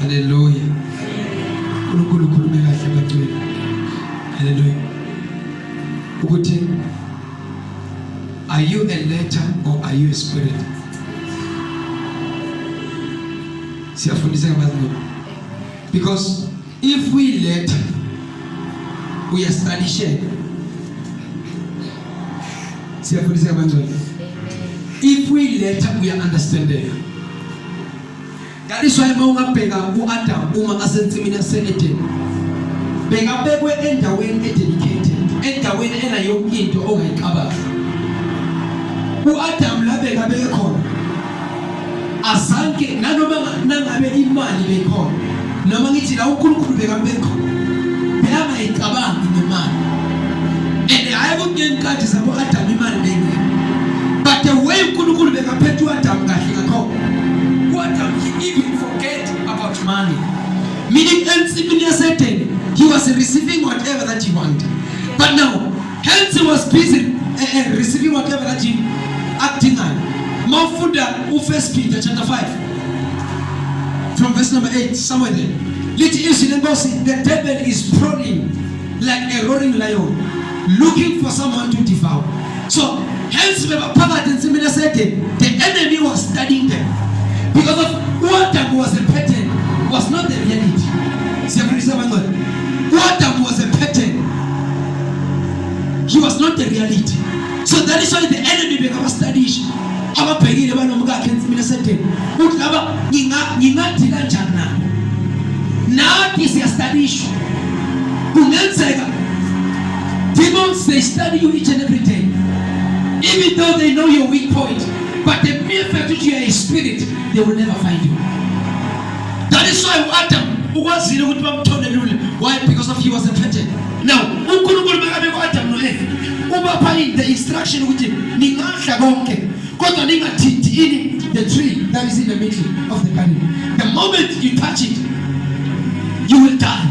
Hallelujah. Hallelujah. Are you a letter or are you a spirit? Because if we let, we are study share. If we let, we are understanding. That is why Maunga Pega who Adam Uma Asentimina Senate. Pega Pegwe enter when dedicated, enter when ena young into Oga Kaba. Who Adam la Pega Pegacon. Asanke Nanoma Nanabe Imani Bacon. Namangiti Ukuru Pega Bacon. Pega Kaba in the man. And I haven't gained catches about Adam Iman. But the way Kuru Pega Petu Adam Gahiko. He even forget about money. Meaning, he was receiving whatever that he wanted. But now, hence he was busy receiving whatever that he acting on. More food than 1 Peter chapter 5. From verse number 8, somewhere there. The devil is prowling like a roaring lion, looking for someone to devour. So, hence, the enemy was studying them. Because of what Adam was a pattern was not the reality. What Adam was a pattern, he was not the reality. So that is why the enemy became a study. Our pegi the one who got against me said, now this is a study issue. Demons, they study you each and every day. Even though they know your weak point. But the mere fact that you are a spirit, they will never find you. That is why Adam was in the why? Because of he was a pattern. Now, the instruction with him, the tree that is in the middle of the garden. The moment you touch it, you will die.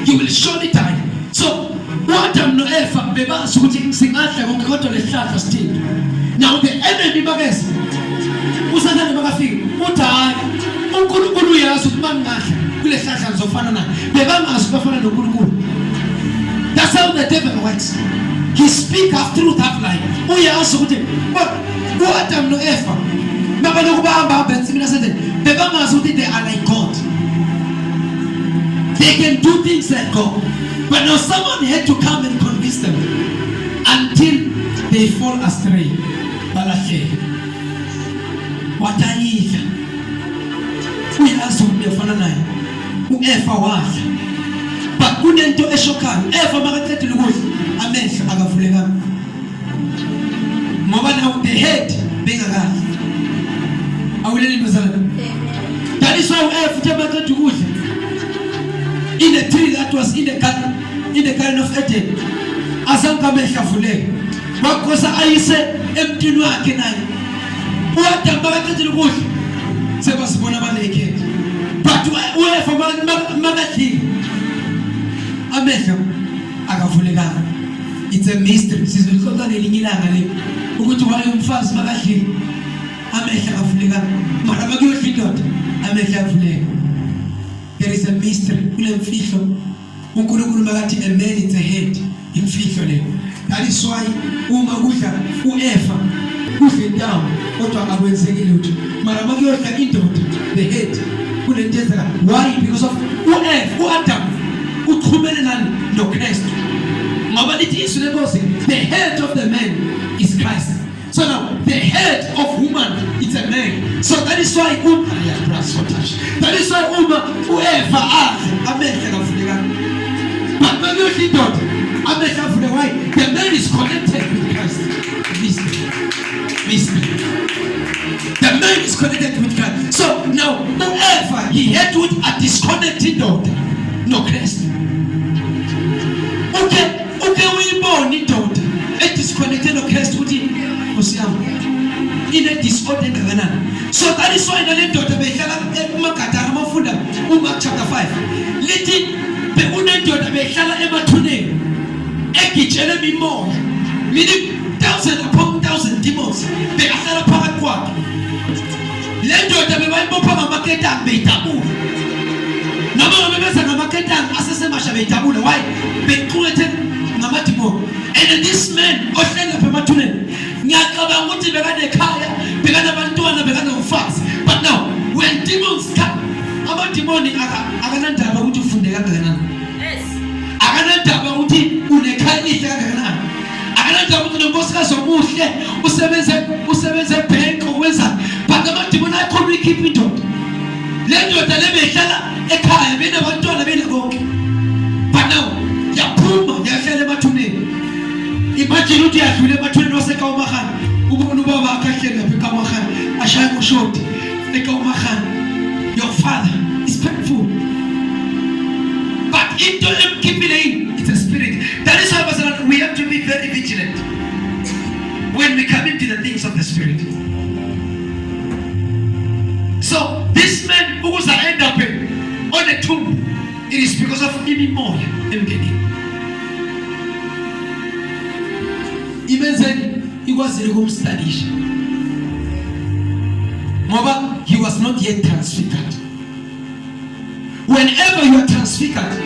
You will surely die. So, what Adam no ever beba shooting sing after when go to the start of still. Now the enemy bagas usana bagafika uthayi uNkulunkulu uyasukuma ngahle kule hlahla zofana beba ngasifana noNkulunkulu. That's how the devil works. He speak half truth half lie. Uyazi ukuthi Adam no Eva nabalokuba bensimina sente beba ngazi ukuthi they are like God. They can do things like God. But now someone had to come and convince them until they fall astray. What are you? We are so different. Whoever was, but couldn't do a shocker. Ever market to lose a mess. Agafulega. Mama now the head being a guy. I will let him. That is why I have to lose. In the tree that was in the garden of Eden, Asanka Meshafule, Makosa Aise, Emtinua Kenai, what the Market in the bush, Sebas Bonabaleke, but where for Magati, Amesha, Agafulega. It's a mystery. This is because of the Nilangale, who go to one fast Magashi, Amesha Agafulega, Marabagio Fidot, Amesha Fulega. There is a mystery. A man is a head in future. That is why whoever who's down, what I will say the head. Why? Because of who Adam, who no Christ. The head of the man is Christ. So now the head of woman is a man. So that is why that is why whoever asks, but why the man is connected with Christ. The man is connected with Christ. So now whoever he had with a disconnected daughter, no Christ. Okay, we born in daughter, a disconnected no Christ with him. In a disordered manner. So that is why the little daughter chapter 5. Little the unit daughter Bechala Emma today. Eki enemy more. Meaning 1,000 upon 1,000 demons. They are not a paraquat. Let daughter be my papa market and be taboo. abaketanga asesemasha bejabule. Why? Bequlete ngamadimoni. And this man ohleli lapha emathuneni ngiyacabanga ukuthi bekade ekhaya, bekade abantwana, bekade umfazi. But now when demons come, amadimoni akanandaba ukuthi ufunde kangakanani. Yes. Akanandaba ukuthi unekhaya lihle kangakanani. Akanandaba ukuthi unkosikazi omuhle usebenze ebhenki okwenza. But amadimoni akhona ikhipha indoda. Le ndoda lebehlala ekhaya benabantwana benabonke. But now yaphuma yahlala emathuneni. Imagine ukuthi yadlule emathuneni waseKawamagana. Ubona ubaba akahleli lapha eKawamagana ashaya ushoti eKawamagana. Your father is painful. But into them keeping in, it's a spirit. That is why we have to be very vigilant when we come into the things of the spirit. So this man who was end up on the tomb, it is because of imimoya emgeni. Even then, he was in home studies. Moreover, he was not yet transfigured. Whenever you are transfigured,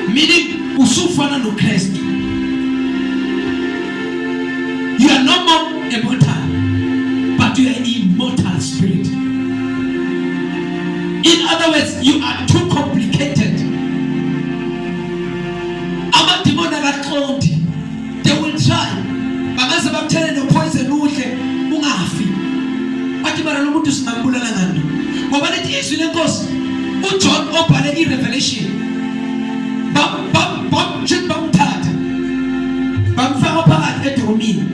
meaning usufana no Christ, you are no more immortal, but you are an immortal spirit. In other words, you are too complicated. They will try. Bagaza bamthele no poison uhle ungafi. Bathi bara lomuntu singambulala ngani. Ngoba lethi izwi lenkosi uJohn obhale iRevelation. Bamthatha. Bamfaka phakathi edromini.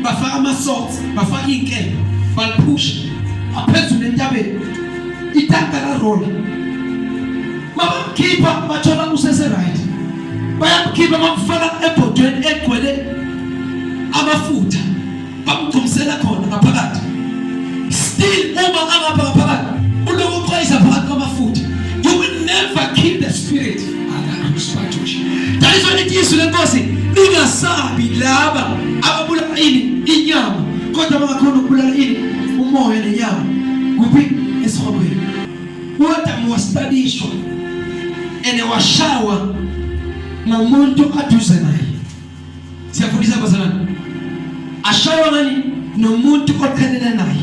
Bafaka ama-swords, bafaka inkemba, balipusha aphezulu entabeni. Itanka la roll. Mabamkhipha bathola usese right. Bayamkhipha bamfaka ebhodweni egcwele amafutha. Bamgcumsela khona ngaphakathi. Still uma angapha ngaphakathi uloku uqhayisa phakathi kwamafutha. You will never kill the spirit. That is why it is lenkosi lingasabi laba ababulala ini inyama kodwa bangakhona ukubulala ini umoya nenyama. Kuphi esihobweni. UAdam wastadishwa ene washawa nomuntu aduze naye. Siyafundisa bazalwane. Ashawa nani nomuntu oqhelene naye.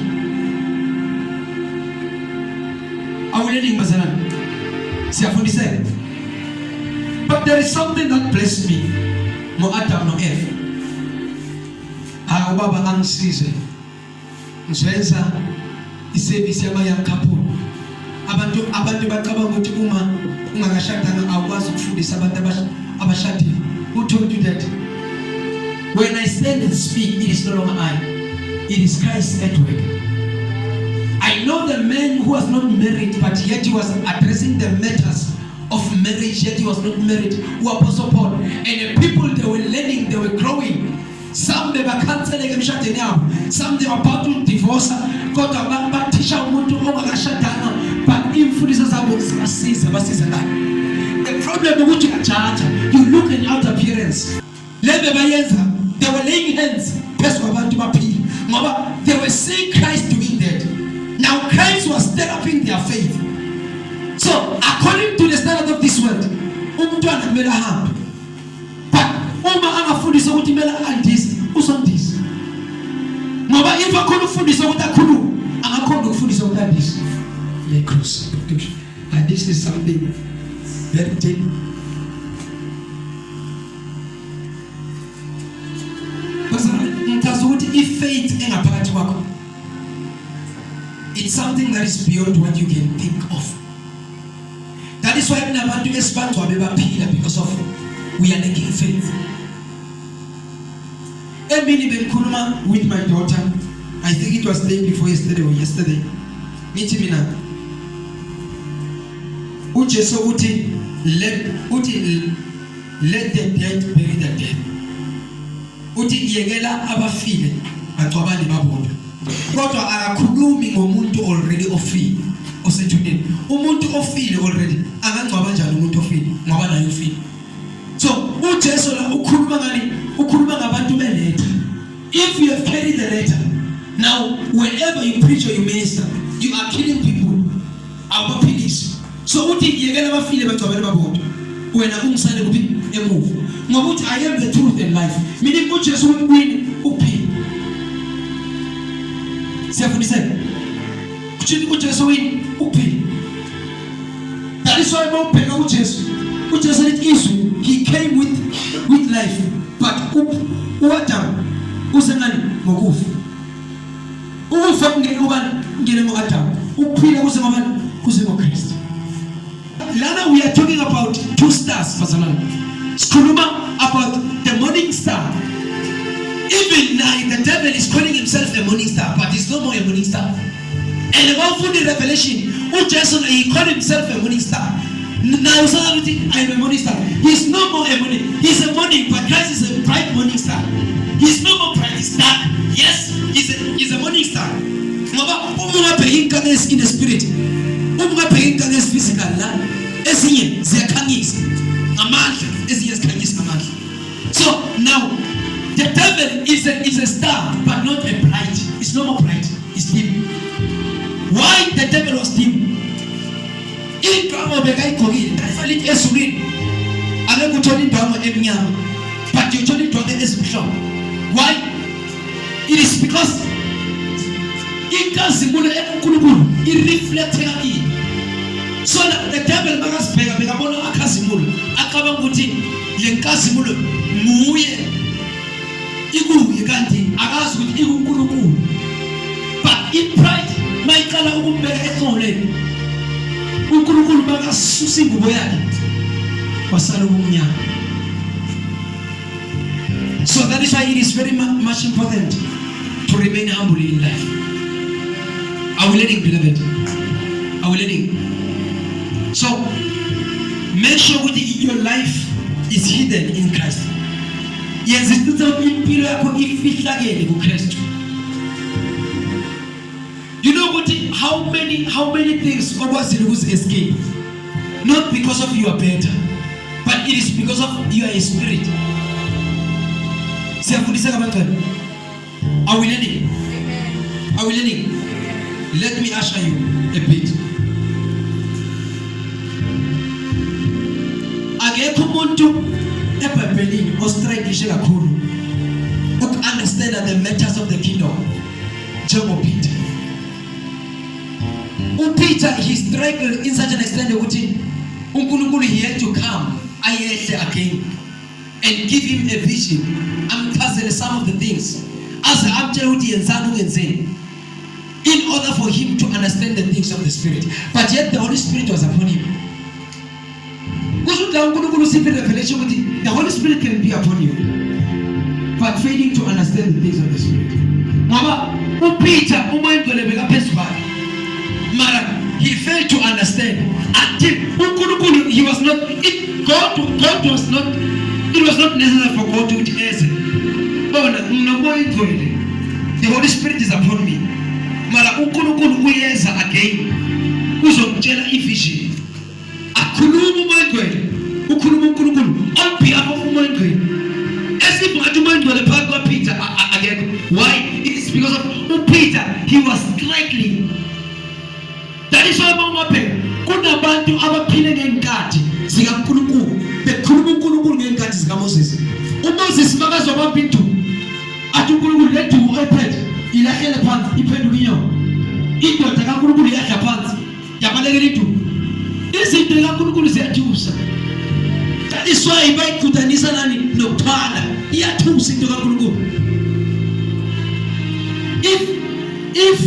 Awuleni bazalwane. Siyafundisa. But there is something that blessed me. Mo Adam no Eve. Baba angisize. Ngisenza iservice yama young couple. Abantu bacabanga ukuthi uma ungakashadanga awukwazi ukufundisa abantu abashadile. Who told you that? When I stand and speak, it is no longer I. It is Christ at work. I know the man who was not married, but yet he was addressing the matters of marriage, yet he was not married, who Apostle Paul. And the people, they were learning, they were growing. Some they were canceling emshadeni yabo. Some they were about to divorce. Kodwa bathisha umuntu ongakashadanga, but imfundiso zabo basiza la. The problem ukuthi uyajaja, you look at out appearance. Lebe bayenza, they were laying hands phezu kwabantu baphila. Ngoba they were seeing Christ doing that. Now Christ was developing their faith. So according to the standard of this world, umntwana kumele ahambe. But uma angafundisa ukuthi kumele andise, usondise. Ngoba if akhona ukufundisa ukuthi akhulume, angakhona ukufundisa ukuthi andise. Le cross. And this is something very deep. Ngitazi ukuthi if faith engaphakathi kwakho, it's something that is beyond what you can think of. That is why kunabantu esibangcwabe baphila because of we are lacking faith. Emini bengikhuluma with my daughter. I think it was the day before yesterday or yesterday. Nithi mina uJesu uthi let the dead bury the dead. Uthi yekela abafile bangcwabane babona. Kodwa akakhulumi ngomuntu already ofile osethuneni. Umuntu ofile already angangcwaba njani umuntu ofile ngoba naye ufile. So uJesu la ukhuluma ngani? Ukhuluma ngabantu beletha. If you have carried the letter, now whenever you preach or you minister, you are killing people. Abaphilisi So uthi yekela bafile bagcwele babodwa wena ungisale kuphi emuva ngoba uthi I am the truth and life mina uJesu ukwini ukuphila siyafundiseka kuthi uJesu wini ukuphila that is why mawubheka uJesu lithi izwi he came with life but uAdam usengani ngokufa ukufa kungene ubani ngene ngoAdam ukuphila kusengobani kusengoKristu. Lana we are talking about two stars bazalwane sikhuluma about the morning star. Even now the devil is calling himself a morning star but he's no more a morning star. And about the revelation uJesu he called himself a morning star. Now I'm a morning star. He's no more a morning. He's a morning, but Christ is a bright morning star. He's no more bright. He's dark. Yes, he's a morning star. In the spirit. Physical. So now the devil is a star, but not a bright. It's no more bright. It's dim. Why the devil was dim? Why? It is because it reflects. So the devil but in pride, my color will be so that is why it is very much important to remain humble in life. Are we learning, beloved? Are we learning? So make sure that your life is hidden in Christ. Yes, it's not you know what? How many things always escape? Not because of you are better, but it is because of you are a spirit. Are we learning? Are we learning? Let me usher you a bit. Understand the matters of the kingdom. Peter. Peter, he struggled in such an extent that he had to come again and give him a vision. I'm telling some of the things as I'm telling in order for him to understand the things of the Spirit. But yet the Holy Spirit was upon him. The Holy Spirit can be upon you, but failing to understand the things of the Spirit. Peter, he failed to understand until he was not. God was not. It was not necessary for God to answer. The Holy Spirit is upon me. Again, vision. On behalf of as if I do mind the part of Peter again. Why? It is because of Peter. He was struggling. That is why Mama Pen could have been to our killing and cat. Singapuru, the Kuru and cat is Moses. Moses Magas of up into Atukuru led to open. Il a fait le pant, il peut nous dire. Il doit être un peu de la pant. Il n'y a pas de tout. Et c'est de la Kuru, c'est à tous. That is why I buy Kutanisani no Tana. He had two things to go. If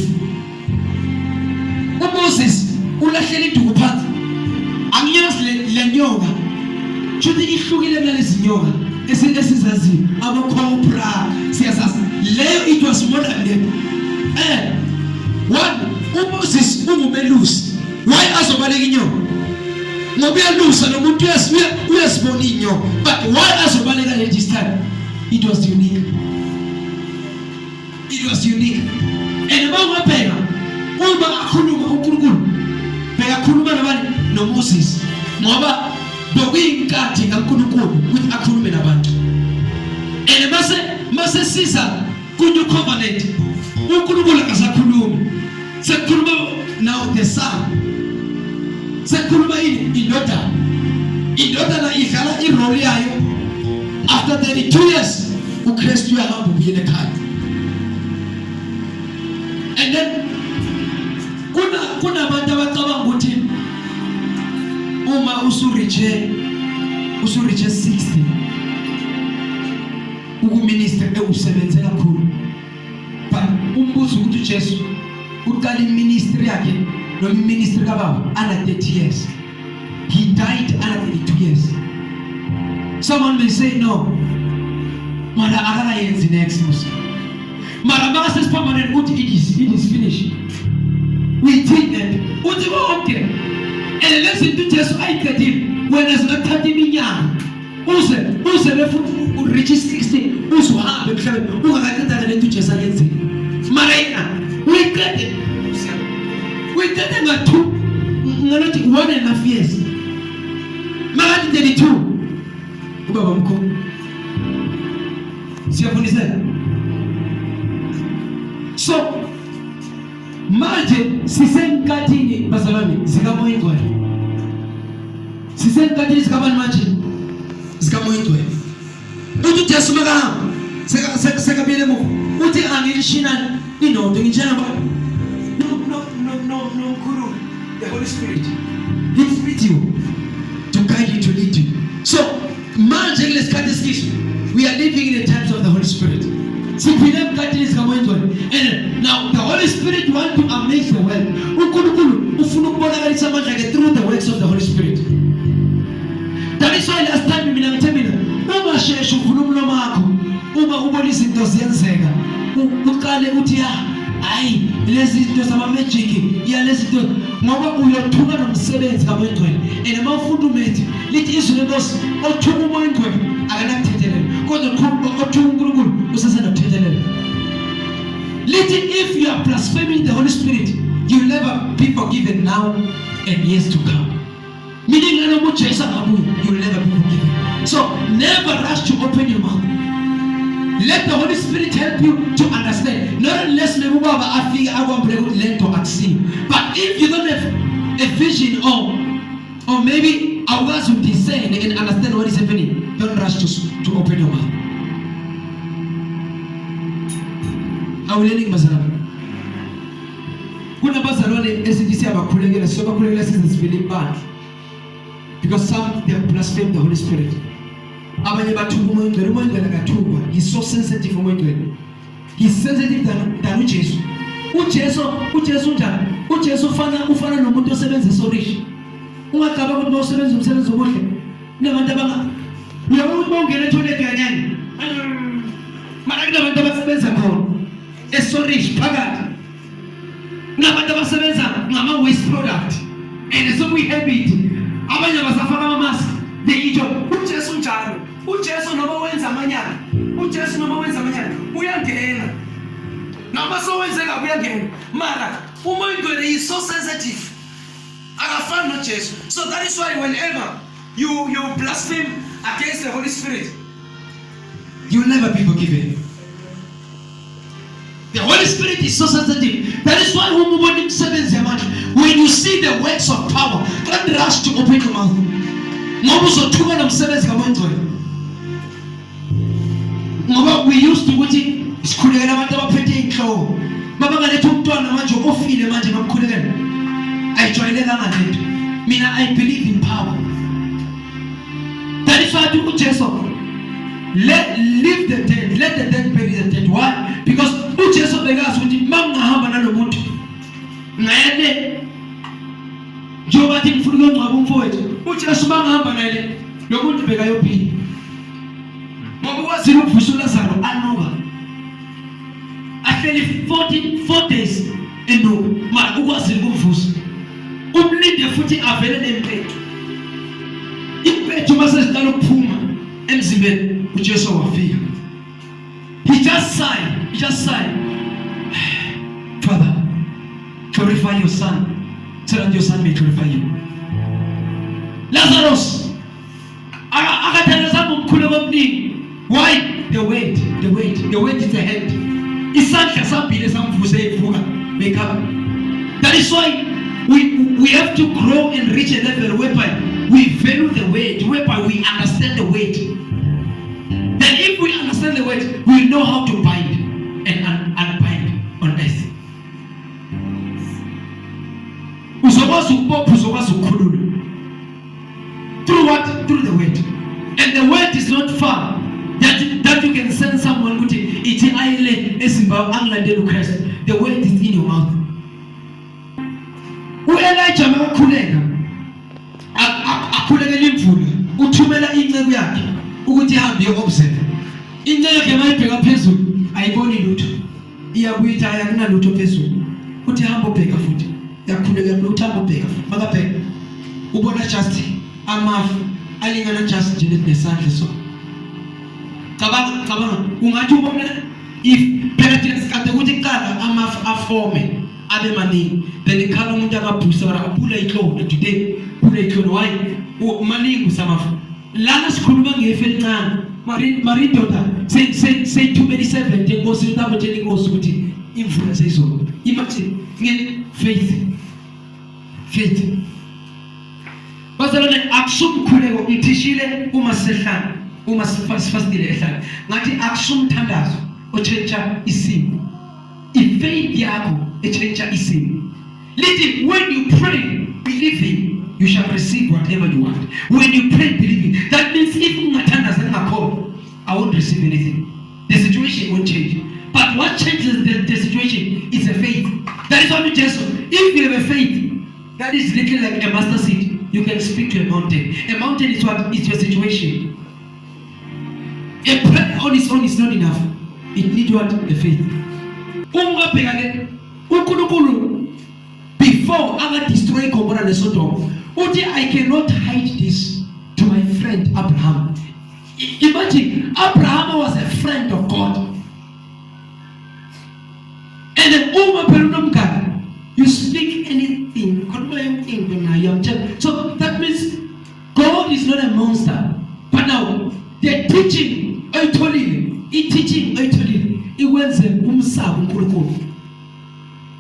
Moses will actually do a path, I'm just Lenyoga. Should the issue in the Lenyoga? Is it necessary? I'm a cobra. Leo it was more than them. One Moses who may lose. Why as a Balegino? No, we are loose and we are small in you. But why as a Balega at this time? It was unique. It was unique. And about Pega, no Moses, Moba, the wing cutting a Kunuku with a Kuruminabantu. And Master Caesar, could you covenant? Ukuru as a Kulum. Said Kuruma now the sun. Said sekhuluma ini indodana idlala irole yayo. After 32 years uKristu uyahamba ubuyele ekhaya. And then kuna abantu abacabanga ukuthi uma usuriche 60 ukuminister ewusebenze kakhulu. But umbuzo ukuthi uJesu uqala iministry yakhe no ministry kababa under 30 years. He died under 32 years. Someone may say no. Mara akayenzi next Musa. Mara says permanent it is finished. We think that uthi bonke and listen to Jesu ayikhetile wena singathatha iminyaka uze befuna ureach 60 uzuhambe emhlabeni ungakaqedanga lento Jesu akenzile. Mara yena uyikhethe nga2 ngalothi 1.5 years. Mara 32 ubaba mkhulu siyafunisela. So manje sisenkathini bazalwane zikamoyingcwele. Sisenkathini zikabani manje zikamoyingcwele. Uthi Jesu makahamba sekabile emuva uthi angilishina inodo ngitshela ba no mkhulu. The Holy Spirit is with you to guide you, to lead you. So manje kulesikhathi esikisho we are living in the times of the Holy Spirit. And now the Holy Spirit wants to amaze the world. Through the works of the Holy Spirit. That is why last time uma sheshu khulumlo makho uma ubona izinto ziyenzeka uqale uthi hayi lezi zinto zama magic ya lezi zinto ngoba uyothuka nomsebenzi kaMoyingcwele. And amafundamenti lithi izwi lenkosi othuka uMoyingcwele akanakuthethelela kodwa othuka uNkulunkulu usasanda kuthethelela. Listen, if you are blaspheming the Holy Spirit, you will never be forgiven now and years to come. Meaning, you will never be forgiven. So, never rush to open your mouth. Let the Holy Spirit help you to understand. Not unless you learn to accept. But if you don't have a vision or maybe our words will discern and understand what is happening, don't rush to open your mouth. Awuleni bazalwane. Kuna bazalwane esidisi abakhulekela sobakhulekela sizisibili bandla. Because some they blaspheme the Holy Spirit. Abanye bathuka uMoyingcwele akathukwa. He's so sensitive uMoyingcwele. He's sensitive than uJesu. uJesu njani? uJesu ufana nomuntu osebenza esorishi. Ungacaba ukuthi usebenza umsebenzi omuhle. Nabantu uyabona ukuthi bongena etoilet kanyani. Mara kunabantu abasebenza khona esorish phakathi. Nabantu abasebenza ngama waste product. And so we have it. Abanye basafaka ama-mask. They eat uJesu njalo. uJesu noma wenza amanyana. uJesu noma wenza amanyana uyangena. Noma so wenzeka uyangena. Mara uMoyingcwele is so sensitive. Akafani noJesu. So that is why whenever you blaspheme against the Holy Spirit, you will never be forgiven. The Holy Spirit is so sensitive. That is why when you see the works of power, don't rush to open your mouth. We used to I believe in power. That is why people just leave the dead, let the dead bury the dead. Why? Because uJesu begazi ukuthi mangahamba nalomuntu ngene njoba thi ngifuna ukungcwaba umfowethu uJesu mangahamba naye lo muntu bekayophila ngoba kwazile ukuvusa uLazaro anuka ahleli 4 days enuka mara ukwazile ukuvusa umlinde futhi avele nempethu impethu mase ziqala ukuphuma emzimbeni uJesu wafika. He just sighed. Father, glorify your son, so that your son may glorify you. Lazarus, why? The weight is the head. That is why we We have to grow and reach a level whereby we value the word, whereby we understand the word. Then if we understand the word, we know how to bind and unbind on earth. Through what? Through the word. And the word is not far. That you can send someone with it. The word is in your mouth. Elijah makakhuleka akhulekela imvula uthumela inceku yakhe ukuthi ihambe iyo-observe. Inceku yakhe mayibheka phezulu ayiboni lutho, iyabuyitha akunalutho phezulu, uthi hamba ubheka futhi, yakhuleka ukuthi hamba ubheka futhi. Makabheka ubona just amafu alingana just nje nesandla so. Cabanga ungathi ubona if phela thina sikade ukuthi kuqala amafu afome abe maningi, then ikhala umuntu akabhusa wala aphula ihloko today phula ihloko. Why maningi usamafu lana sikhuluma ngefe elincane mari doda say 2:27 njengosi utabotshela inkosi ukuthi imvula seyizolo. Imagine ngene faith bazalwane akusumkhuleko ngithishile uma sifastile ehlala ngathi akusumthandazo otshentsha isimo, ifaith yakho etshentsha isimo. Lithi when you pray believing you shall receive whatever you want. When you pray believing, that means if ungathandaza ngakho I won't receive anything, the situation won't change. But what changes the situation is a faith. That is what Jesus, if you have a faith that is little like a mustard seed, you can speak to a mountain. A mountain is what? It's your situation. A prayer on its own is not enough. It needs what? A faith. Before I destroy Gomorrah and Sodom, I cannot hide this to my friend Abraham. Imagine, Abraham was a friend of God. And then you speak anything. So that means God is not a monster. But now, they're teaching, it was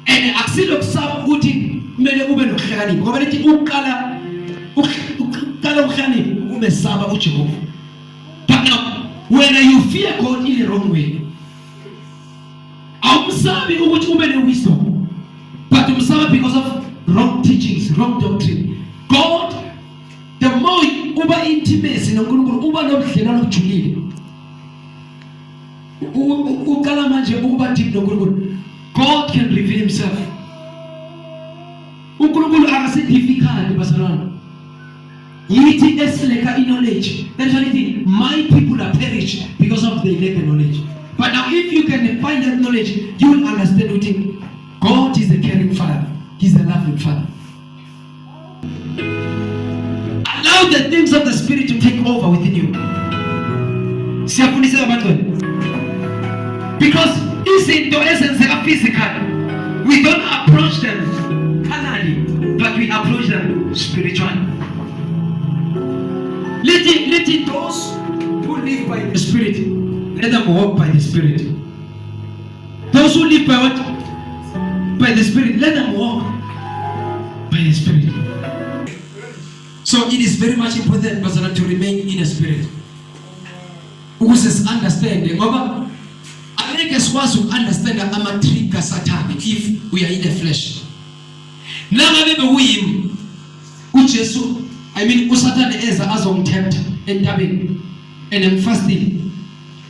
and aksilo kusaba ukuthi kumele ube nokuhlakanipha ngoba lithi ukala ukuhlakanipha umesaba uJehova. But now when you fear God in the wrong way, awumsabi ukuthi ube ne-wisdom, but umsaba because of wrong teachings, wrong doctrine. God, the more uba intimacy noNkulunkulu, uba nobudlelwano obujulile, ukala manje ukuba deep noNkulunkulu, God can reveal himself. uNkulunkulu akasi difficult bazalwane. Yithi esileka knowledge. That's why my people are perished because of the lack of knowledge. But now if you can find that knowledge, you will understand what God is a caring Father. He's a loving Father. Allow the things of the Spirit to take over within you. Because it's in the essence of physical. We don't approach them carnally, but we approach them spiritually. Let it those who live by the Spirit, let them walk by the Spirit. Those who live by what? By the Spirit, let them walk by the Spirit. So it is very much important, Pastor, to remain in the Spirit. Because understanding, I make us want to understand that I'm a trigger Satan if we are in the flesh. Now we Satan is as on tempt and dabbing and then fasting.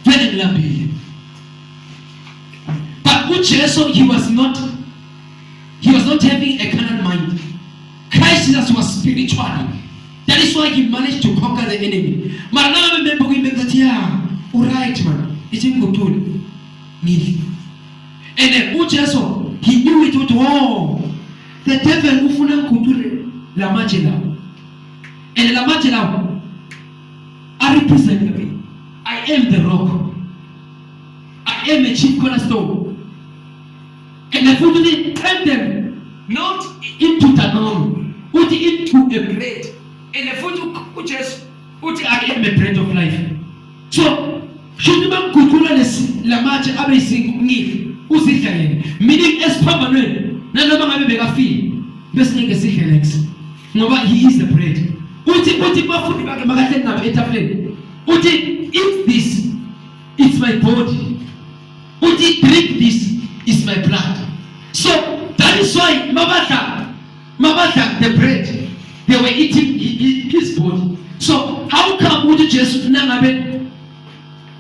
But Ucheso, he was not having a carnal mind. Christ Jesus was spiritual. That is why he managed to conquer the enemy. But now remember we make that alright man, it's in good. And then Ucheso, he knew it with the devil ufuna kudure la majela. And la majela, I represent me. I am the rock. I am a chief cornerstone. And I fully turn them not into the norm, but into a bread. And I fully just put I am a bread of life. So, should man kudura la majela amazing need. Meaning as permanent. None of them have a fee. bese ngeke sidle next ngoba he is the bread. Uthi bafundi bakhe makahle nabo etafuleni. Uthi eat this, it's my body. Uthi drink this, is my blood. So that is why mabadla the bread, they were eating his body. So how come uthi Jesus nangabe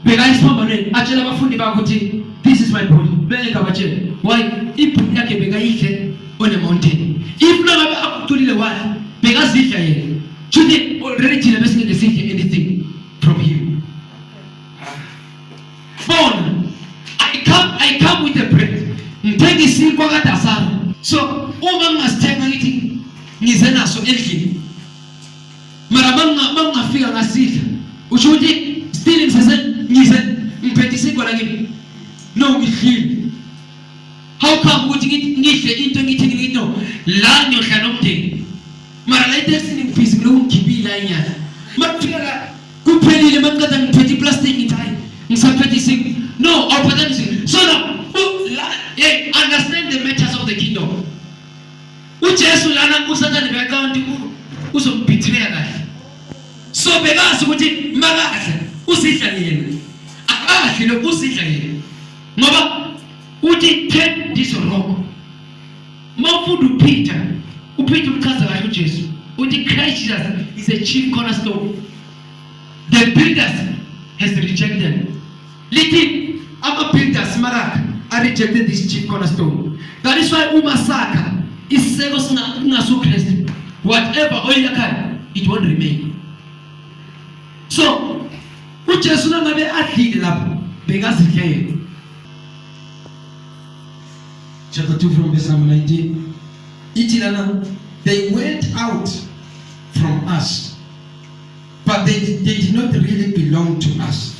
bekayisiphambanweni atshela abafundi bakhe ukuthi this is my body, bengeka batshela why ibhodi yakhe bekayidle on a mountain? If nangabe akutholile wadla bekazidla yena, should already thina besingeke sidle anything from him. Born, I come with the bread. Ngithenga isinkwa kadasana. So uma ngingasithenga ngithi ngize naso endlini, mara mangafika ngasidla, usho ukuthi still ngize ngiphethe isinkwa la kimi. No, ngidlile. How come ukuthi ngidle into ngithi no la ngiyohlala nomndeni, mara la iteksini ngibhizi ngilo ngigibila inyala. Makufika la kuphelile maqeda ngiphethe iplastic ngithi hayi ngisaphethe isinkwa. No, opportunity. So now, understand the matters of the kingdom. Ujesu lana usatani beakanti uzombitreya kahle. So bekazi ukuthi makahle usidla yena. Akahle lo usidla yena. Ngoba uthi take this rock. Mawufudu Peter uchaza kahle uJesu. Uthi Christ Jesus is a chief cornerstone. The builders has rejected. Little our builders Marak are rejected this chief cornerstone. That is why Umasaka is Segos Nasu Christ. Whatever oil it won't remain. So, Uchesuna Nabe Atli Lab Begas chapter 2 from verse number 19. They went out from us, but they did not really belong to us.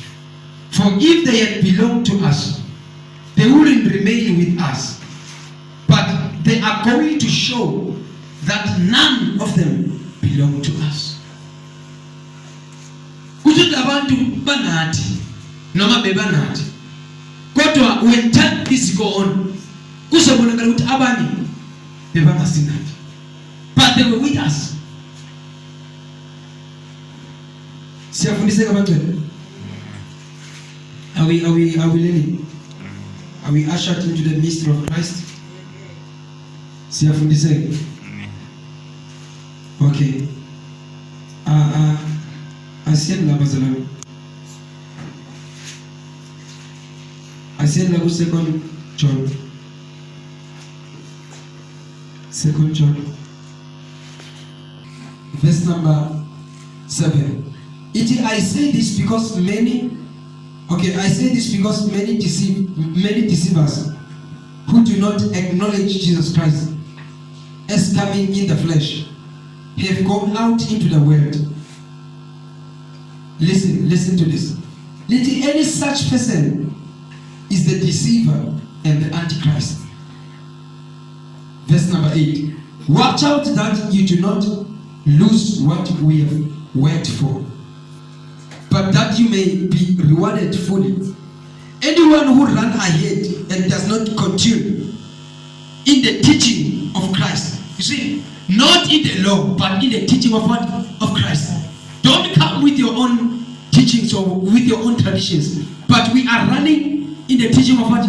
For if they had belonged to us, they wouldn't remain with us. But they are going to show that none of them belong to us. Kuthi abantu banathi noma bebanathi. Kodwa when time is gone, kuzobonakala ukuthi abanye bebangasinathi. But they were with us. Siyafundiseka abantu. Are we learning? Are we ushered into the mystery of Christ? Siyafundiseka. Okay. Asiyeni la bazalwane. Asiyeni la ku second John. Second John. Verse number 7. I say this because many deceivers who do not acknowledge Jesus Christ as coming in the flesh have gone out into the world. Listen to this. Any such person is the deceiver and the antichrist. Verse number 8. Watch out that you do not lose what we have worked for, but that you may be rewarded fully. Anyone who runs ahead and does not continue in the teaching of Christ, you see, not in the law, but in the teaching of what? Of Christ. Don't come with your own teachings or with your own traditions, but we are running in the teaching of what?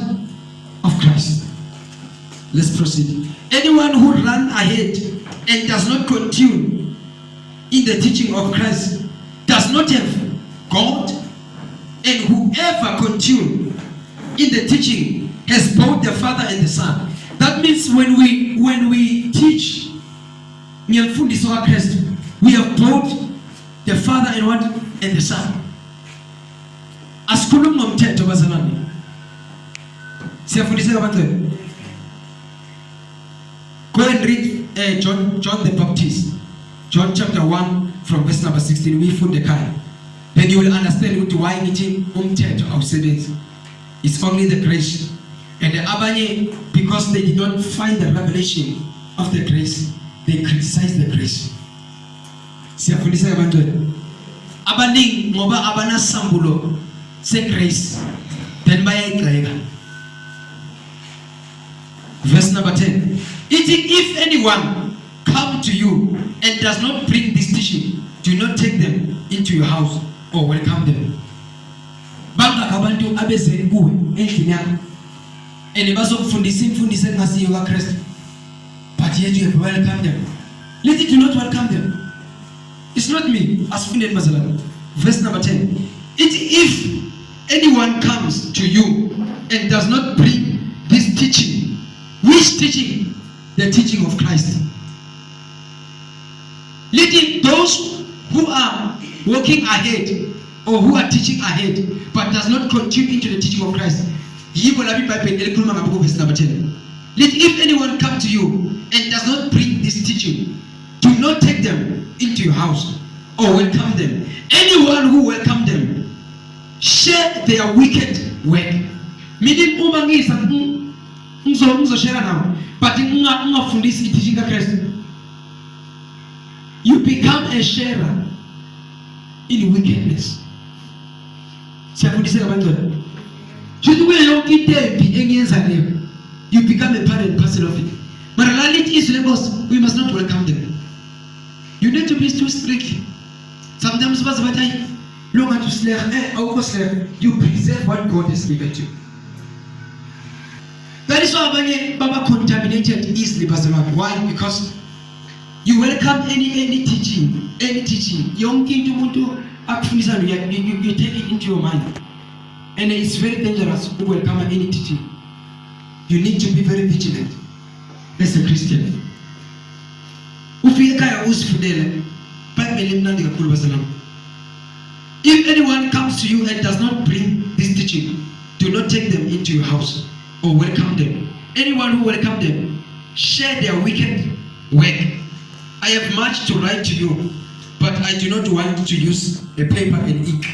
Of Christ. Let's proceed. Anyone who runs ahead and does not continue in the teaching of Christ does not have God, and whoever continue in the teaching has both the Father and the Son. That means when we teach Christ, we have both the Father and what? And the Son. Asikhuluma umthetho bazalwane. Siyafundiseka abantu. Go and read John the Baptist. John chapter 1 from verse number 16. We food the car. Then you will understand why umthetho awusebenzi. It's only the grace. And the abanye, because they did not find the revelation of the grace, they criticize the grace. Siyafundiseka abantu. Abaningi ngoba abanasambulo se grace, then bayayigxeka. Verse number 10. If anyone come to you and does not bring this teaching, do not take them into your house or welcome them. Bangabantu abezeli kuwe endlini yakho and bazokufundisa imfundiso engasiyo kaKristu, but yet you have welcomed them. Let it do not welcome them. It's not me. Asifundeni bazalwane. Verse number 10. If anyone comes to you and does not bring this teaching, which teaching? The teaching of Christ. Let it, those who are walking ahead or who are teaching ahead but does not continue into the teaching of Christ. Verse number 10. Let if anyone come to you and does not bring this teaching, do not take them into your house or welcome them. Anyone who welcome them, share their wicked work. Meaning, but you become a sharer in wickedness. You become a part and parcel of it. But reality is, we must not welcome them. You need to be too strict. Sometimes you preserve what God has given you. That is why Baba contaminated easily. Why? Because you welcome any teaching. You take it into your mind. And it's very dangerous to welcome any teaching. You need to be very vigilant as a Christian. If anyone comes to you and does not bring this teaching, do not take them into your house or welcome them. Anyone who welcome them, share their wicked work. I have much to write to you, but I do not want to use a paper and ink.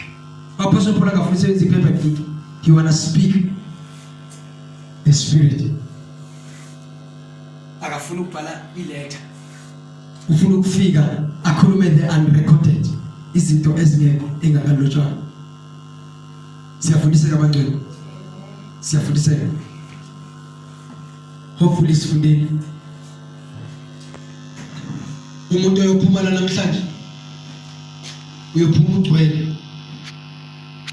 Apostle Paul says the paper and ink. You want to speak the Spirit. Akafuna ukubhala iletter. Ufuna ukufika akhulume the unrecorded. Izinto ezingekho engakalotshwa. Siyafundiseka abangcwele. Siyafundiseka. Hopefully sifundeni. Umuntu oyophumala namhlanje uyophuma ugcwele.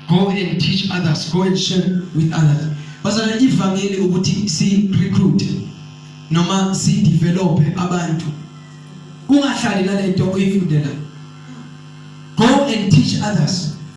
Go and teach others. Go and share with others. Bazana ivangeli ukuthi si recruit noma si develop abantu. Ungahlali nalento oyifundela. Go and teach others.